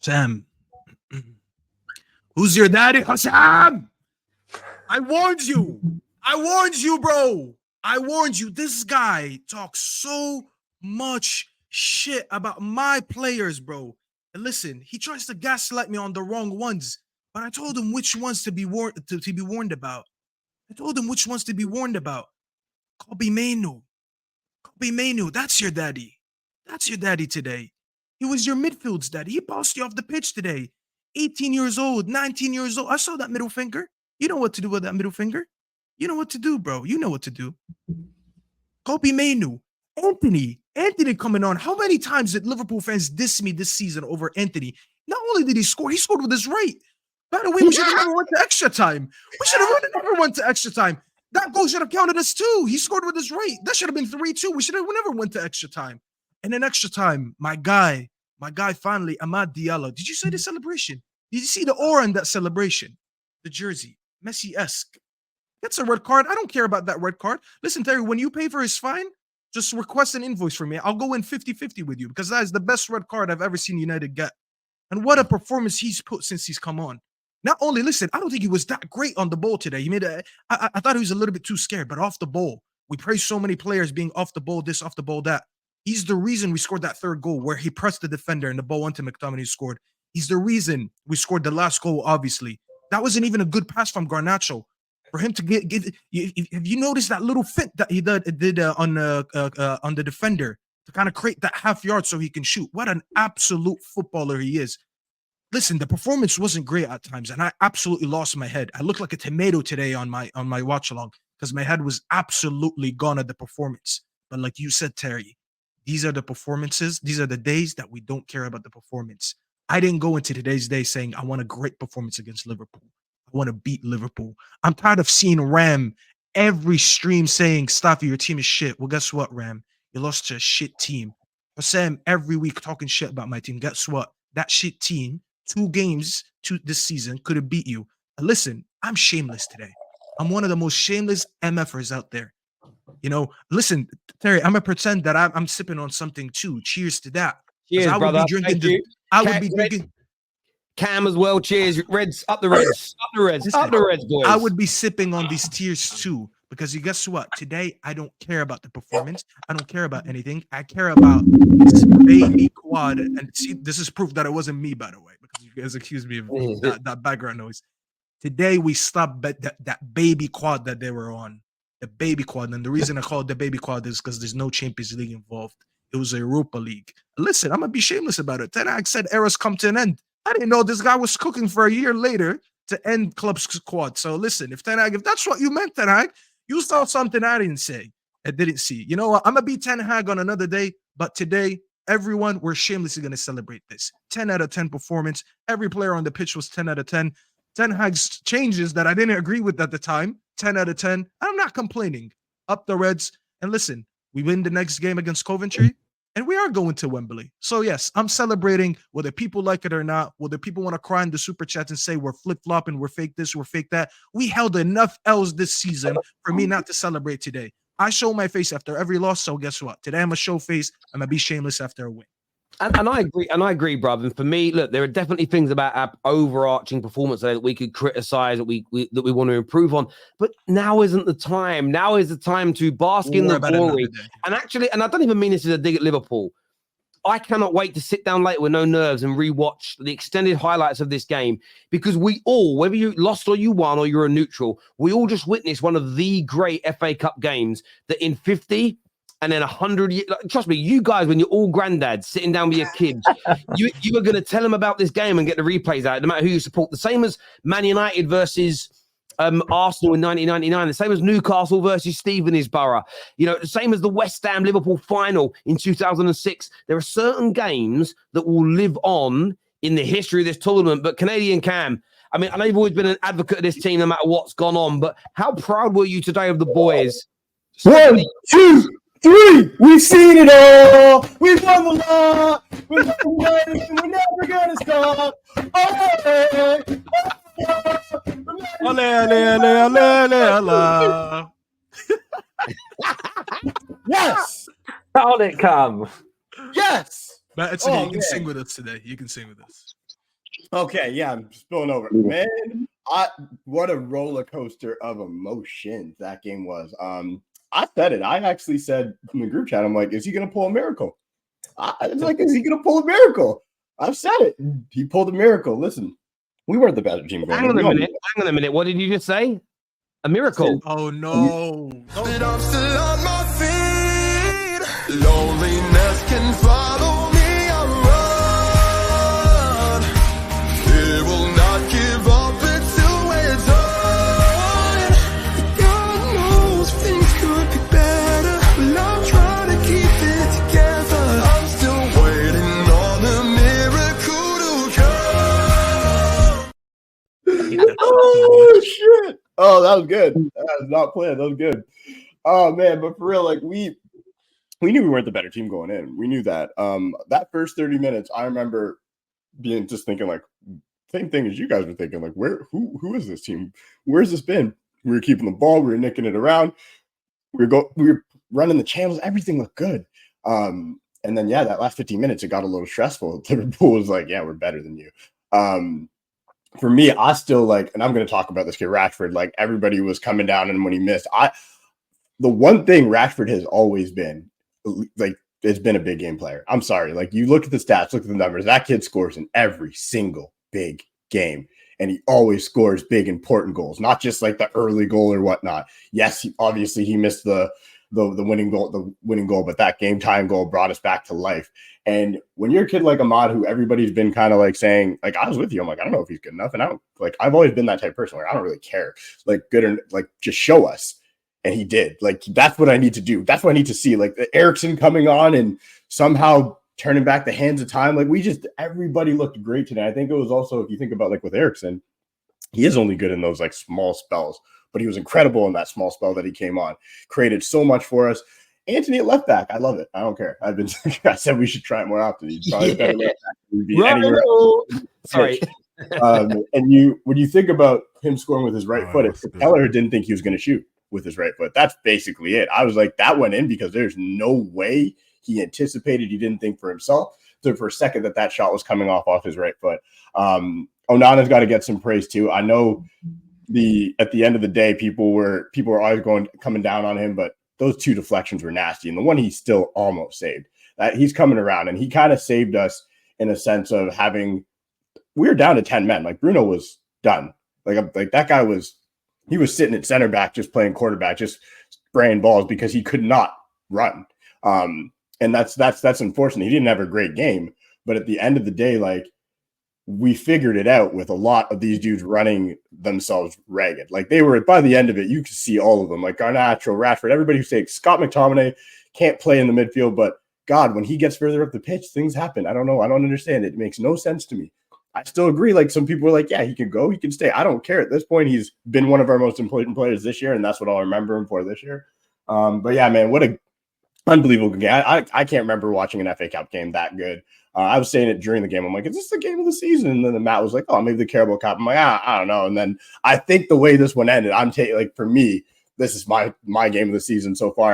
Sam, who's your daddy? HUSAM! I warned you. I warned you, bro. I warned you. This guy talks so much shit about my players, bro. And listen, he tries to gaslight me on the wrong ones. But I told him which ones to be warned about. I told him which ones to be warned about. Kobe Mainu. Kobe Mainu, that's your daddy. That's your daddy today. He was your midfield's daddy. He bossed you off the pitch today. 18 years old, 19 years old. I saw that middle finger. You know what to do with that middle finger. You know what to do, bro. You know what to do. Kobe Mainu. Anthony coming on. How many times did Liverpool fans diss me this season over Anthony? Not only did he scored with his right. By the way, we should have never went to extra time. We should have never went to extra time. That goal should have counted as 2. He scored with his right. That should have been 3-2. We never went to extra time. And in extra time, my guy finally, Amad Diallo. Did you see the celebration? Did you see the aura in that celebration? The jersey, Messi-esque. That's a red card. I don't care about that red card. Listen, Terry, when you pay for his fine, just request an invoice from me. I'll go in 50-50 with you because that is the best red card I've ever seen United get. And what a performance he's put since he's come on. Not only, listen, I don't think he was that great on the ball today. I thought he was a little bit too scared, but off the ball. We praise so many players being off the ball, this, off the ball, that. He's the reason we scored that third goal where he pressed the defender and the ball went to McTominay scored. He's the reason we scored the last goal, obviously. That wasn't even a good pass from Garnacho. For him to give have you noticed that little fit that he did on the defender to kind of create that half yard so he can shoot? What an absolute footballer he is. Listen, the performance wasn't great at times, and I absolutely lost my head. I looked like a tomato today on my watch along because my head was absolutely gone at the performance. But like you said, Terry, these are the performances. These are the days that we don't care about the performance. I didn't go into today's day saying I want a great performance against Liverpool. I want to beat Liverpool. I'm tired of seeing Ram every stream saying, Staffy, your team is shit. Well, guess what, Ram? You lost to a shit team. Sam every week talking shit about my team. Guess what? That shit team, 2 games this season, could have beat you. And listen, I'm shameless today. I'm one of the most shameless MFers out there. You know, listen, Terry, I'm going to pretend that I'm sipping on something too. Cheers to that. Cheers, I would brother. be drinking would be drinking. Cam as well. Cheers. Reds, up the Reds. Up the Reds. Listen, up the Reds, boys. I would be sipping on these tears too. Because you guess what? Today, I don't care about the performance. I don't care about anything. I care about this baby quad. And see, this is proof that it wasn't me, by the way, because you guys accused me of that background noise. Today, we stopped that baby quad that they were on. The baby quad. And the reason I call it the baby quad is because there's no Champions League involved. It was a Europa League. Listen, I'm going to be shameless about it. Ten Hag said eras come to an end. I didn't know this guy was cooking for a year later to end club squad. So listen, if that's what you meant, Ten Hag, you saw something I didn't say. I didn't see. You know what? I'm going to be Ten Hag on another day. But today, everyone, we're shamelessly going to celebrate this. 10 out of 10 performance. Every player on the pitch was 10 out of 10. Ten Hag's changes that I didn't agree with at the time, 10 out of 10. I'm not complaining. Up the Reds. And listen, we win the next game against Coventry. And we are going to Wembley. So, yes, I'm celebrating whether people like it or not, whether people want to cry in the super chats and say we're flip-flopping, we're fake this, we're fake that. We held enough L's this season for me not to celebrate today. I show my face after every loss, so guess what? Today I'm a show face. I'm going to be shameless after a win. And I agree, brother. And for me, look, there are definitely things about our overarching performance that we could criticize, that we want to improve on. But now isn't the time. Now is the time to bask in the glory. And actually, and I don't even mean this as a dig at Liverpool. I cannot wait to sit down later with no nerves and rewatch the extended highlights of this game, because we all, whether you lost or you won or you're a neutral, we all just witnessed one of the great FA Cup games that in 50 and then 100 years, trust me, you guys, when you're all granddads sitting down with your kids, you are going to tell them about this game and get the replays out, no matter who you support. The same as Man United versus Arsenal in 1999, the same as Newcastle versus Stevenage Borough, the same as the West Ham Liverpool final in 2006. There are certain games that will live on in the history of this tournament. But Canadian Cam, I mean, I know you've always been an advocate of this team no matter what's gone on, but how proud were you today of the boys? 1, 2, 3, we've seen it all. We've won the lot. We're never gonna stop. Yes. How did it come? Yes. But you can sing with us today. You can sing with us. Okay, yeah, I'm spilling over. Man, what a roller coaster of emotions that game was. I said it. I actually said in the group chat, I'm like, is he gonna pull a miracle? I was like, is he gonna pull a miracle? I've said it. He pulled a miracle. Listen, we weren't the better team going Hang in. on a minute. What did you just say? A miracle. Oh no. But I'm still on my feet. Loneliness can follow me around. It will not give up until we're done. God knows things could be better, but I'm trying to keep it together. I'm still waiting on a miracle to come. Oh shit! Oh, that was good. That was not planned. That was good. Oh man, but for real, like we knew we weren't the better team going in. We knew that. That first 30 minutes, I remember being just thinking like same thing as you guys were thinking. Like, who is this team? Where's this been? We were keeping the ball, we were nicking it around, we were running the channels, everything looked good. And then that last 15 minutes, it got a little stressful. Liverpool was like, yeah, we're better than you. For me, I still like, and I'm going to talk about this kid, Rashford, like everybody was coming down and when he missed, the one thing Rashford has always been, like, it's been a big game player. I'm sorry. Like, you look at the stats, look at the numbers, that kid scores in every single big game. And he always scores big, important goals, not just like the early goal or whatnot. Yes, obviously he missed the winning goal, but that game time goal brought us back to life. And when you're a kid like Ahmad, who everybody's been kind of like saying, like, I was with you, I'm like, I don't know if he's good enough. And I've always been that type of person where I don't really care, like, good or like, just show us. And he did. Like, that's what I need to do. That's what I need to see. Like, the Ericsson coming on and somehow turning back the hands of time. Like, everybody looked great today. I think it was also, if you think about like with Ericsson, he is only good in those like small spells, but he was incredible in that small spell that he came on, created so much for us. Anthony at left back, I love it. I don't care. I said we should try it more often. He's probably better left back than be anywhere else. Sorry. And when you think about him scoring with his right foot, Keller didn't think he was going to shoot with his right foot. That's basically it. I was like, that went in because there's no way he anticipated. He didn't think for himself. So for a second that shot was coming off his right foot. Onana's got to get some praise too. I know at the end of the day, people were always coming down on him, but those two deflections were nasty. And the one he still almost saved, that he's coming around, and he kind of saved us in a sense of we were down to 10 men. Like, Bruno was done. Like that guy he was sitting at center back, just playing quarterback, just spraying balls because he could not run. And that's unfortunate. He didn't have a great game, but at the end of the day, like, we figured it out with a lot of these dudes running themselves ragged. Like, they were, by the end of it, you could see all of them, like Garnacho, Rashford, everybody who's saying Scott McTominay can't play in the midfield, but God, when he gets further up the pitch, things happen. I don't know. I don't understand it. It makes no sense to me. I still agree. Like, some people are like, yeah, he can go, he can stay. I don't care. At this point, he's been one of our most important players this year, and that's what I'll remember him for this year. But yeah, man, what a unbelievable game. I can't remember watching an FA Cup game that good. I was saying it during the game. I'm like, is this the game of the season? And then Matt was like, oh, maybe the Carabao Cup. I'm like, I don't know. And then I think the way this one ended, for me, this is my game of the season so far.